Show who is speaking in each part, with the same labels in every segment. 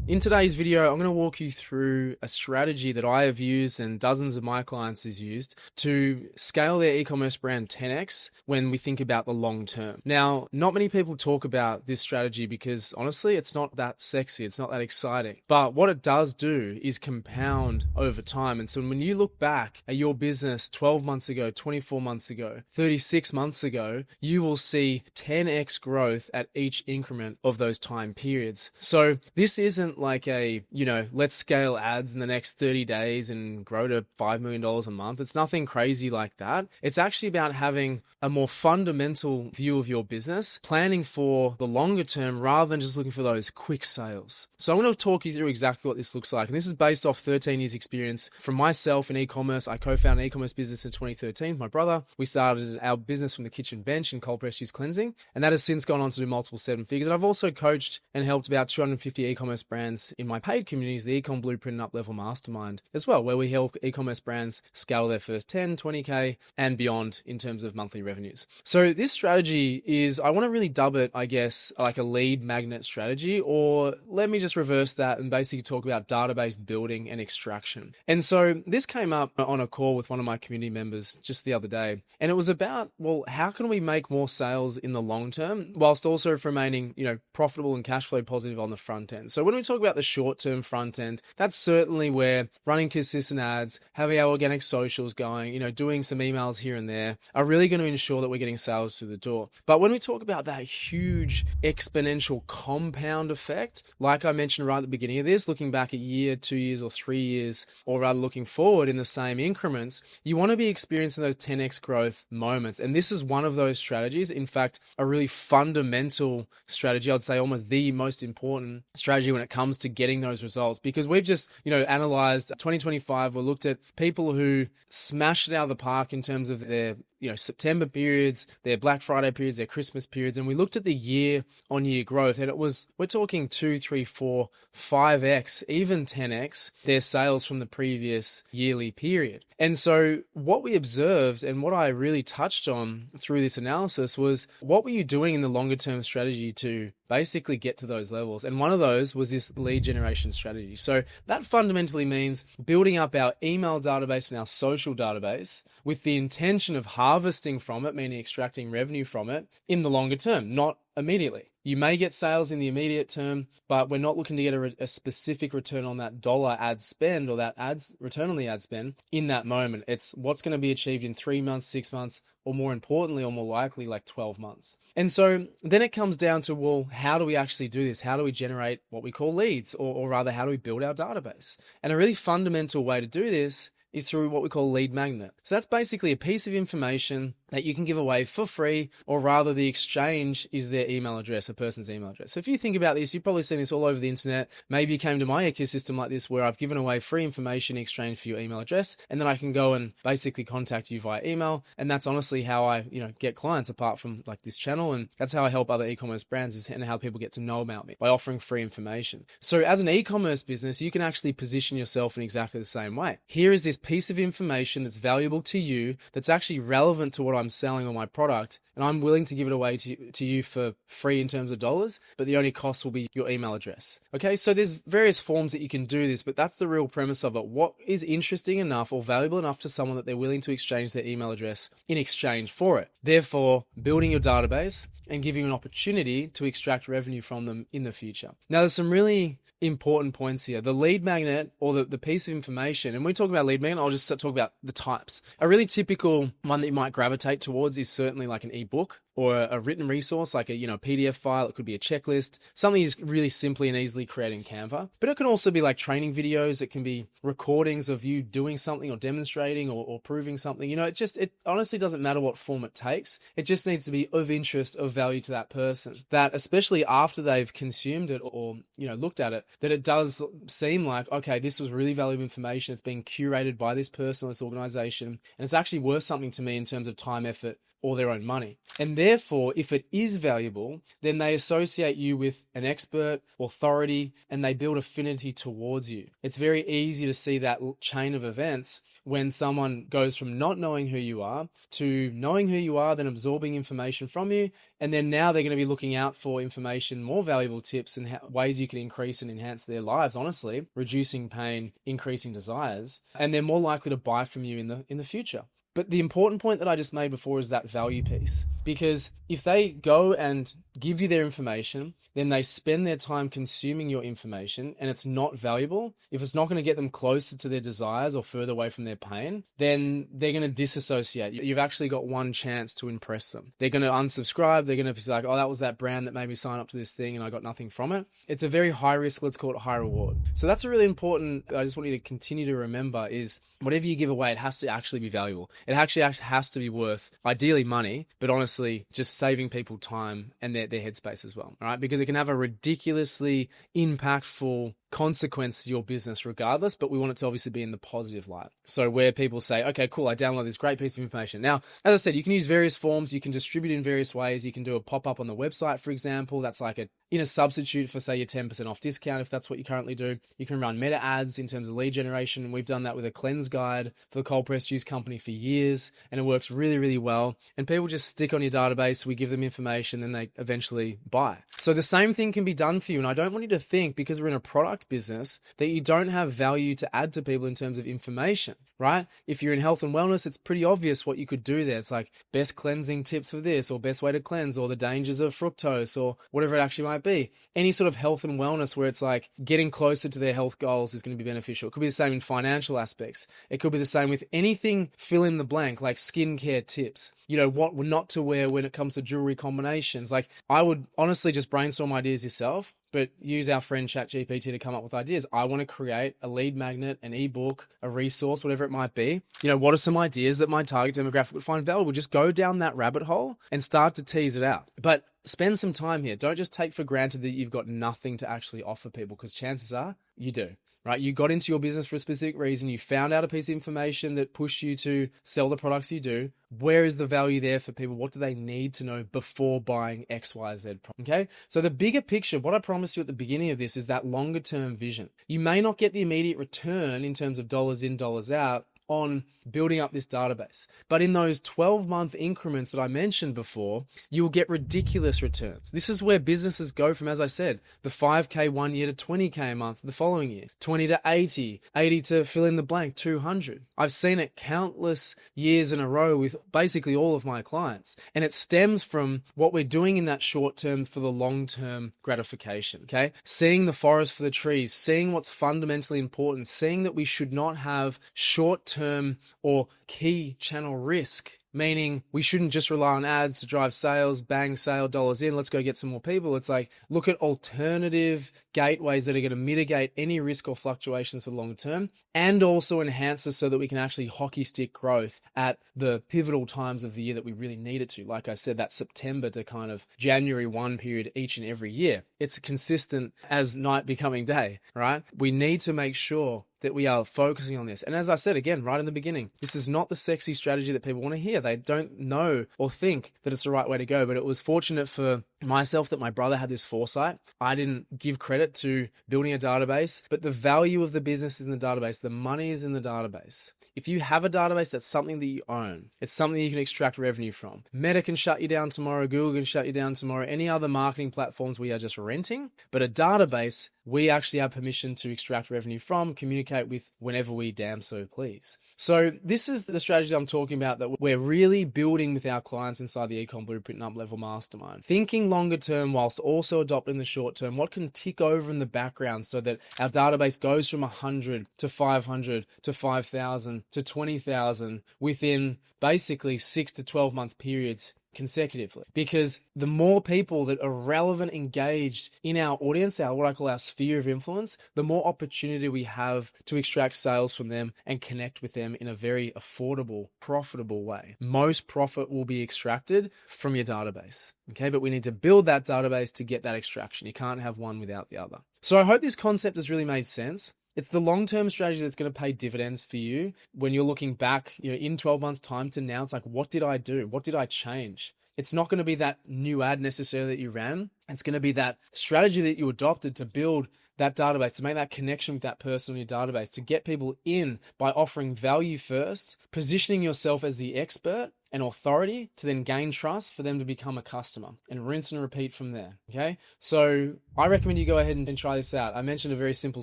Speaker 1: In today's video, I'm going to walk you through a strategy that I have used and dozens of my clients has used to scale their e-commerce brand 10x when we think about the long term. Now, not many people talk about this strategy because honestly, it's not that sexy. It's not that exciting. But what it does do is compound over time. And so when you look back at your business 12 months ago, 24 months ago, 36 months ago, you will see 10x growth at each increment of those time periods. So this isn't like let's scale ads in the next 30 days and grow to $5 million a month. It's nothing crazy like that. It's actually about having a more fundamental view of your business, planning for the longer term rather than just looking for those quick sales. So I'm going to talk you through exactly what this looks like. And this is based off 13 years experience from myself in e-commerce. I co-founded an e-commerce business in 2013 with my brother. We started our business from the kitchen bench in cold press juice cleansing. And that has since gone on to do multiple seven figures. And I've also coached and helped about 250 e-commerce brands in my paid communities, the Ecom Blueprint and Up-Level Mastermind as well, where we help e-commerce brands scale their first 10, 20K and beyond in terms of monthly revenues. So this strategy is, I want to really dub it, I guess, like a lead magnet strategy, or let me just reverse that and basically talk about database building and extraction. And so this came up on a call with one of my community members just the other day. And it was about, well, how can we make more sales in the long term whilst also remaining, profitable and cash flow positive on the front end? So when we talk about the short-term front end, that's certainly where running consistent ads, having our organic socials going, doing some emails here and there are really going to ensure that we're getting sales through the door. But when we talk about that huge exponential compound effect, like I mentioned right at the beginning of this, looking back a year, 2 years, or 3 years, or rather looking forward in the same increments, you want to be experiencing those 10x growth moments. And this is one of those strategies. In fact, a really fundamental strategy, I'd say almost the most important strategy when it comes to getting those results, because we've just, analyzed 2025. We looked at people who smashed it out of the park in terms of their, September periods, their Black Friday periods, their Christmas periods. And we looked at the year on year growth, and we're talking 2, 3, 4, 5x, even 10x their sales from the previous yearly period. And so what we observed and what I really touched on through this analysis was, what were you doing in the longer term strategy to basically get to those levels? And one of those was this lead generation strategy. So that fundamentally means building up our email database and our social database with the intention of harvesting from it, meaning extracting revenue from it in the longer term, not immediately. You may get sales in the immediate term, but we're not looking to get a specific return on that dollar ad spend or that return on the ad spend in that moment. It's what's going to be achieved in 3 months, 6 months, or more importantly, or more likely, like 12 months. And so then it comes down to, well, how do we actually do this? How do we generate what we call leads, or rather, how do we build our database? And a really fundamental way to do this is through what we call lead magnet. So that's basically a piece of information that you can give away for free, or rather the exchange is their email address, a person's email address. So if you think about this, you've probably seen this all over the internet. Maybe you came to my ecosystem like this, where I've given away free information in exchange for your email address, and then I can go and basically contact you via email. And that's honestly how I, get clients apart from like this channel. And that's how I help other e-commerce brands, and how people get to know about me, by offering free information. So as an e-commerce business, you can actually position yourself in exactly the same way. Here is this piece of information that's valuable to you, that's actually relevant to what I'm selling on my product, and I'm willing to give it away to you for free in terms of dollars, but the only cost will be your email address. Okay, so there's various forms that you can do this, but that's the real premise of it. What is interesting enough or valuable enough to someone that they're willing to exchange their email address in exchange for it? Therefore, building your database and giving you an opportunity to extract revenue from them in the future. Now, there's some really important points here. The lead magnet, or the piece of information, and when we talk about lead magnet, I'll just talk about the types. A really typical one that you might gravitate towards is certainly like an ebook, or a written resource like a PDF file. It could be a checklist, something you really simply and easily create in Canva. But it can also be like training videos. It can be recordings of you doing something or demonstrating or proving something. It honestly doesn't matter what form it takes. It just needs to be of interest, of value to that person, that especially after they've consumed it or looked at it, that it does seem like, okay, this was really valuable information. It's being curated by this person or this organization, and it's actually worth something to me in terms of time, effort, or their own money. And therefore, if it is valuable, then they associate you with an expert, authority, and they build affinity towards you. It's very easy to see that chain of events when someone goes from not knowing who you are to knowing who you are, then absorbing information from you, and then now they're going to be looking out for information, more valuable tips and ways you can increase and enhance their lives, honestly, reducing pain, increasing desires, and they're more likely to buy from you in the future. But the important point that I just made before is that value piece. Because if they go and give you their information, then they spend their time consuming your information and it's not valuable, if it's not going to get them closer to their desires or further away from their pain, then they're going to disassociate. You've actually got one chance to impress them. They're going to unsubscribe. They're going to be like, oh, that was that brand that made me sign up to this thing and I got nothing from it. It's a very high risk, let's call it high reward. So that's a really important, I just want you to continue to remember is whatever you give away, it has to actually be valuable. It actually has to be worth, ideally money, but honestly, just saving people time and their headspace as well, all right? Because it can have a ridiculously impactful consequence to your business regardless, but we want it to obviously be in the positive light. So where people say, okay, cool, I download this great piece of information. Now, as I said, you can use various forms, you can distribute in various ways. You can do a pop-up on the website, for example. That's like a substitute for, say, your 10% off discount, if that's what you currently do. You can run meta ads in terms of lead generation. We've done that with a cleanse guide for the cold pressed juice company for years, and it works really, really well. And people just stick on your database. We give them information, and they eventually buy. So the same thing can be done for you. And I don't want you to think, because we're in a product business, that you don't have value to add to people in terms of information, right? If you're in health and wellness, it's pretty obvious what you could do there. It's like best cleansing tips for this, or best way to cleanse, or the dangers of fructose, or whatever it actually might be. Any sort of health and wellness where it's like getting closer to their health goals is going to be beneficial. It could be the same in financial aspects. It could be the same with anything fill in the blank, like skincare tips, what not to wear when it comes to jewelry combinations. Like, I would honestly just brainstorm ideas yourself, but use our friend ChatGPT to come up with ideas. I want to create a lead magnet, an ebook, a resource, whatever it might be. What are some ideas that my target demographic would find valuable? Just go down that rabbit hole and start to tease it out. But spend some time here. Don't just take for granted that you've got nothing to actually offer people, because chances are you do, right? You got into your business for a specific reason. You found out a piece of information that pushed you to sell the products you do. Where is the value there for people? What do they need to know before buying X, Y, Z? Okay. So the bigger picture, what I promised you at the beginning of this, is that longer term vision. You may not get the immediate return in terms of dollars in, dollars out on building up this database. But in those 12-month increments that I mentioned before, you'll get ridiculous returns. This is where businesses go from, as I said, the 5K one year to 20K a month the following year, 20 to 80, 80 to fill in the blank, 200. I've seen it countless years in a row with basically all of my clients. And it stems from what we're doing in that short term for the long-term gratification, okay? Seeing the forest for the trees, seeing what's fundamentally important, seeing that we should not have short-term or key channel risk, meaning we shouldn't just rely on ads to drive sales, bang, sale, dollars in, let's go get some more people. It's like, look at alternative gateways that are going to mitigate any risk or fluctuations for the long term, and also enhance us so that we can actually hockey stick growth at the pivotal times of the year that we really need it to. Like I said, that September to kind of January 1 period each and every year. It's consistent as night becoming day, right? We need to make sure that we are focusing on this. And as I said, again, right in the beginning, this is not the sexy strategy that people want to hear. They don't know or think that it's the right way to go. But it was fortunate for myself that my brother had this foresight. I didn't give credit to building a database, but the value of the business is in the database. The money is in the database. If you have a database, that's something that you own. It's something you can extract revenue from. Meta can shut you down tomorrow. Google can shut you down tomorrow. Any other marketing platforms we are just renting. But a database, we actually have permission to extract revenue from, communicate with whenever we damn so please. So this is the strategy I'm talking about that we're really building with our clients inside the Ecom Blueprint and Up-Level Mastermind. Thinking longer term whilst also adopting the short term. What can tick over in the background so that our database goes from 100 to 500 to 5,000 to 20,000 within basically 6 to 12 month periods consecutively. Because the more people that are relevant, engaged in our audience, what I call our sphere of influence, the more opportunity we have to extract sales from them and connect with them in a very affordable, profitable way. Most profit will be extracted from your database. Okay, but we need to build that database to get that extraction. You can't have one without the other. So I hope this concept has really made sense. It's the long-term strategy that's going to pay dividends for you when you're looking back, in 12 months time to now. It's like, what did I do? What did I change? It's not going to be that new ad necessarily that you ran. It's going to be that strategy that you adopted to build that database, to make that connection with that person on your database, to get people in by offering value first, positioning yourself as the expert and authority to then gain trust for them to become a customer, and rinse and repeat from there. Okay. So I recommend you go ahead and try this out. I mentioned a very simple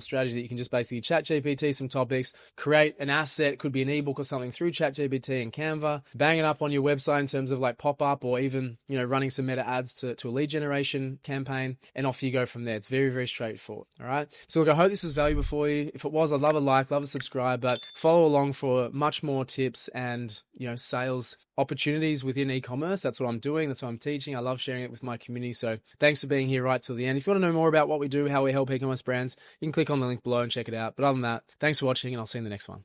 Speaker 1: strategy that you can just basically chat GPT some topics, create an asset, could be an ebook or something through chat GPT and Canva, bang it up on your website in terms of like pop up or even, running some meta ads to a lead generation campaign, and off you go from there. It's very, very straightforward. All right. So look, I hope this was valuable for you. If it was, I'd love a like, love a subscribe, but follow along for much more tips and, sales opportunities within e-commerce. That's what I'm doing. That's what I'm teaching. I love sharing it with my community. So thanks for being here right till the end. If you want to know more about what we do, how we help e-commerce brands, you can click on the link below and check it out. But other than that, thanks for watching, and I'll see you in the next one.